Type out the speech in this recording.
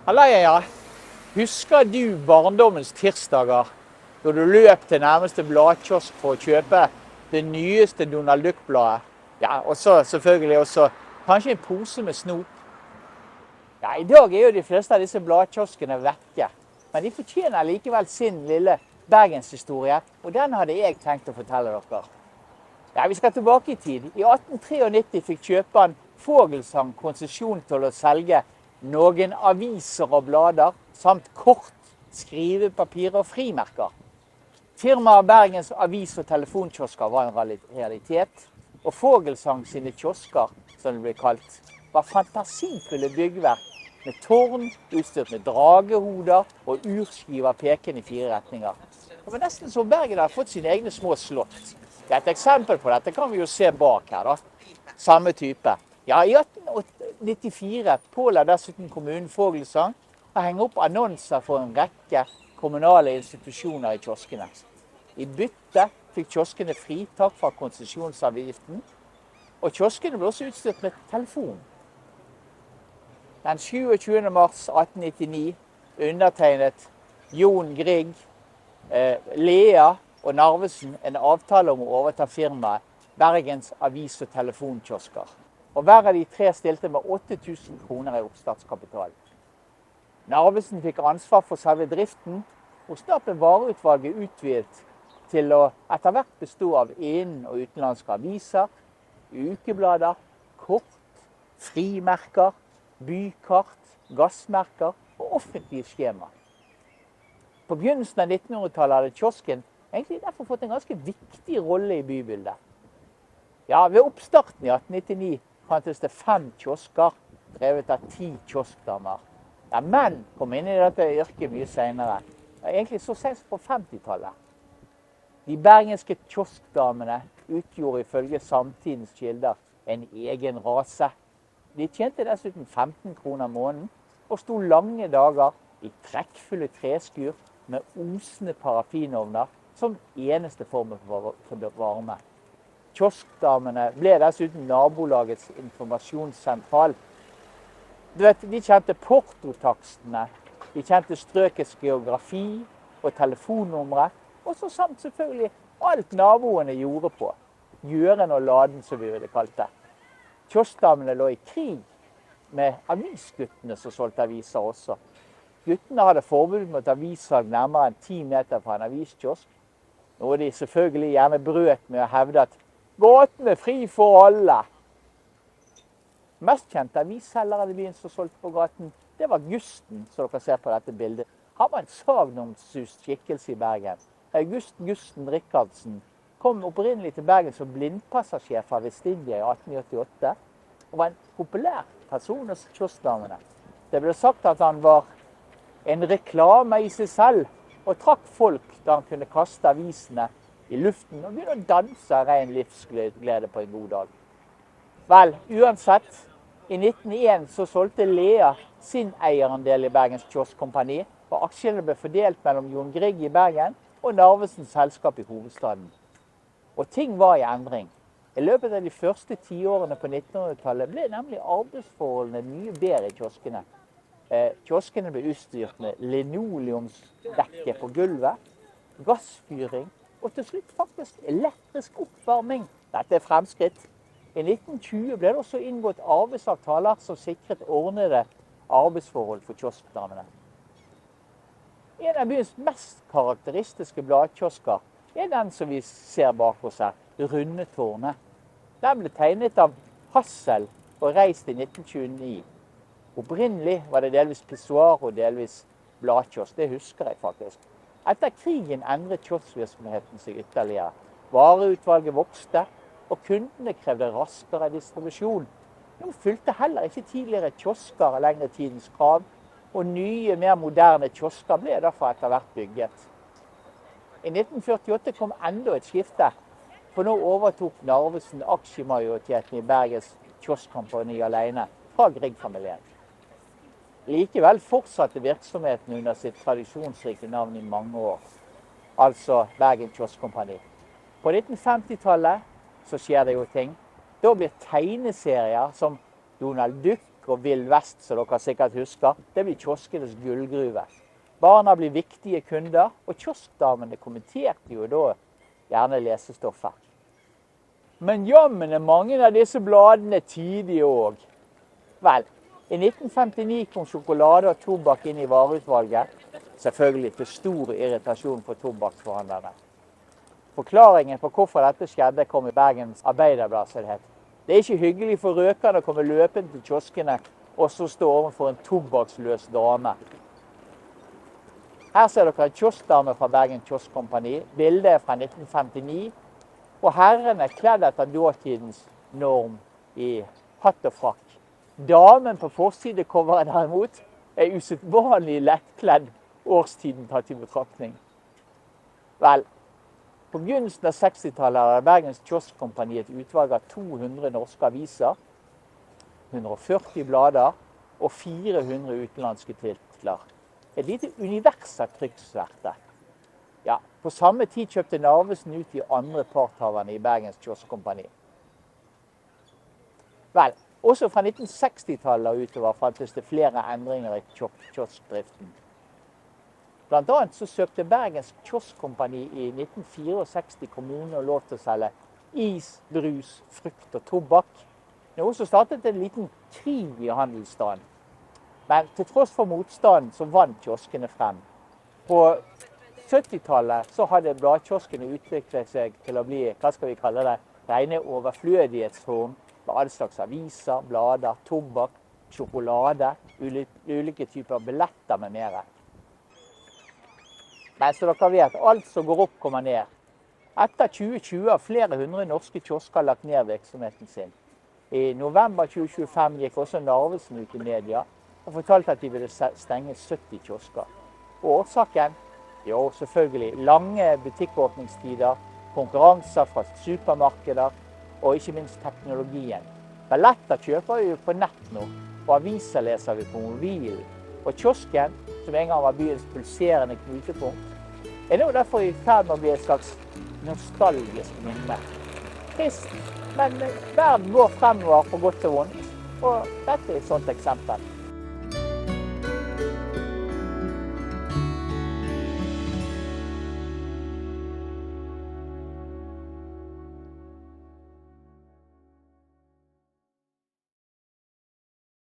Halla, ja. Husker du barndommens tirsdager, da du løp til nærmeste bladkiosk for å kjøpe det nyeste Donald Duck-bladet? Ja, og så selvfølgelig også kanskje en pose med snop. Ja, i dag er jo de fleste av disse bladkioskene vekke, men de fortjener likevel sin lille bergenshistorie, og den hadde jeg tenkt å fortelle dere. Ja, vi skal tilbake i tid. I 1893 fikk kjøperen Fogelsang konsesjon til å selge noen aviser og blader, samt kort, skrivepapir og frimerker. Firmaet Bergens avis- og telefonkiosker var en realitet, og Fogelsang sine kiosker, som det ble kalt, var fantasifulle byggverk med tårn, utstyrt med dragehoder og urskiver pekende i 4 retninger. Det var nesten som Bergen hadde fått sine egne små slott. Et eksempel på dette kan vi jo se bak her, da. Samme type. Ja, i 1894 påla dessuten kommunen Fogelsang å henge opp annonser for en rekke kommunale institusjoner i kioskene. I bytte fikk kioskene fritak fra konsesjonsavgiften, og kioskene ble også utstyrt med telefon. Den 27. mars 1899 undertegnet Jon Grieg, Lea og Narvesen en avtale om å overta firmaet Bergens avis- og telefonkiosker. Og hver av de 3 stilte med 8000 kroner i oppstartskapital. Narvesen fikk ansvar for selve driften, og snart ble vareutvalget utvidet til å etter hvert bestå av innen- og utenlandske aviser, ukeblader, kort, frimerker, bykart, gassmerker og offentlige skjema. På begynnelsen av 1900-tallet hadde kiosken egentlig derfor fått en ganske viktig rolle i bybildet. Ja, ved oppstarten i 1899 fantes det 5 kiosker, drevet av 10 kioskdamer. Ja, menn kom inn i dette yrket mye senere. Ja, egentlig så sent på 50-tallet. De bergenske kioskdamene utgjorde ifølge samtidens kilder en egen rase. De tjente dessuten 15 kroner måneden og sto lange dager i trekkfulle treskur med osende parafinovner som eneste form for varme. Kioskdamene ble dessuten nabolagets informasjonssentral. Du vet, de kjente portotakstene, de kjente strøkets geografi og telefonnumre, og så samt selvfølgelig alt naboene gjorde på. Gjøren og laden, som vi ville kalt det. Kioskdamene lå i krig med avisguttene som solgte aviser også. Guttene hadde forbud mot avissalg nærmere enn 10 meter fra en aviskiosk, noe de selvfølgelig gjerne brøt med å hevde at gaten er fri for alle. Mest kjente avisselgeren i byen som solgte på gaten, det var Gusten, som dere ser på dette bildet. Han var en sagnomsust skikkelse i Bergen. August Gusten Rikardsen kom opprinnelig til Bergen som blindpassasjer fra Vestindia i 1888, og var en populær person hos kioskdamene. Det ble sagt at han var en reklame i seg selv, og trakk folk da han kunne kaste avisene i luften og begynne å danse av ren livsglede på en god dag. Vel, uansett, i 1901 så solgte Lea sin eierandel i Bergens Kioskkompani, og aksjene ble fordelt mellom Jon Grieg i Bergen og Narvesens selskap i hovedstaden. Og ting var i endring. I løpet av de første 10 årene på 1900-tallet ble nemlig arbeidsforholdene mye bedre i kioskene. Kioskene ble utstyrt med linoleumsdekke på gulvet, gassfyring og til slutt faktisk elektrisk oppvarming. Dette er fremskritt. I 1920 ble det også inngått arbeidsavtaler som sikret ordnede arbeidsforhold for kioskdamene. En av byens mest karakteristiske bladkiosker er den som vi ser bak oss her, Rundetårnet. Den ble tegnet av Hassel og reist i 1929. Opprinnelig var det delvis pissoar og delvis bladkiosk, det husker jeg faktisk. Etter krigen endret kioskvirksomheten seg ytterligere. Vareutvalget vokste, og kundene krevde raskere distribusjon. Nå fylte heller ikke tidligere kiosker lenger tidens krav, og nye, mer moderne kiosker ble derfor etter hvert bygget. I 1948 kom enda et skifte, for nå overtok Narvesen aksjemajoriteten i Bergens Kioskkompani alene fra Grieg-familien. Likevel fortsatte virksomheten under sitt tradisjonsrike navn i mange år, altså Bergen Kioskkompani. På 1950-tallet så skjer det jo ting. Da blir tegneserier som Donald Duck Erik og Vill Vest, som dere sikkert husker. Det blir kioskenes gullgruve. Barna blir viktige kunder, og kioskdamene kommenterte jo da gjerne lesestoffet. Men jammen mange av disse bladene tidige også. Vel, i 1959 kom sjokolade og tobakk inn i vareutvalget, selvfølgelig til stor irritasjon for tobakksforhandlerne. Forklaringen på hvorfor dette skjedde kom i Bergens Arbeiderblad, som det het. Det er ikke hyggelig for røkerne å komme løpende til kioskene og så stå overfor en tobakksløs dame. Her ser dere en kioskdame fra Bergen Kioskkompani. Bildet er fra 1959, og herren er kledd etter datidens norm i hatt og frakk. Damen på forsidecoveret derimot er usedvanlig lettkledd, årstiden tatt i betraktning. Vel, på begynnelsen av 60-tallet hadde Bergens Kioskkompani et utvalg av 200 norske aviser, 140 blader og 400 utenlandske titler. Et lite univers av trykksverte. Ja, på samme tid kjøpte Narvesen ut de andre parthaverne i Bergens Kioskkompani. Vel, også fra 1960-tallet og utover fantes det flere endringer i kioskdriften. Blant annet så søkte Bergens Kioskkompani i 1964 kommunen lov til å selge is, brus, frukt og tobakk. Noe som startet en liten krig i handelsstanden. Men til tross for motstanden så vant kioskene frem. På 70-tallet så hadde bladkioskene utviklet seg til å bli, hva skal vi kalle det, rene overflødighetsform. Alle slags aviser, blader, tobakk, sjokolade, ulike typer billetter med mer. Men så dere vet, alt som går opp kommer ned. Etter 2020 har flere hundre norske kiosker lagt ned virksomheten sin. I november 2025 gikk også Narvesen ut i media og fortalte at de ville stenge 70 kiosker. Og årsaken? Jo, selvfølgelig lange butikkåpningstider, konkurranser fra supermarkeder og ikke minst teknologien. Billetter kjøper vi på nett nå, og aviser leser vi på mobilen. Og kiosken, som en gang var byens pulserende knutepunkt, er nå derfor i ferd med å bli et slags nostalgisk minne. Trist, men verden går fremover på godt og vondt, og dette er et sånt eksempel.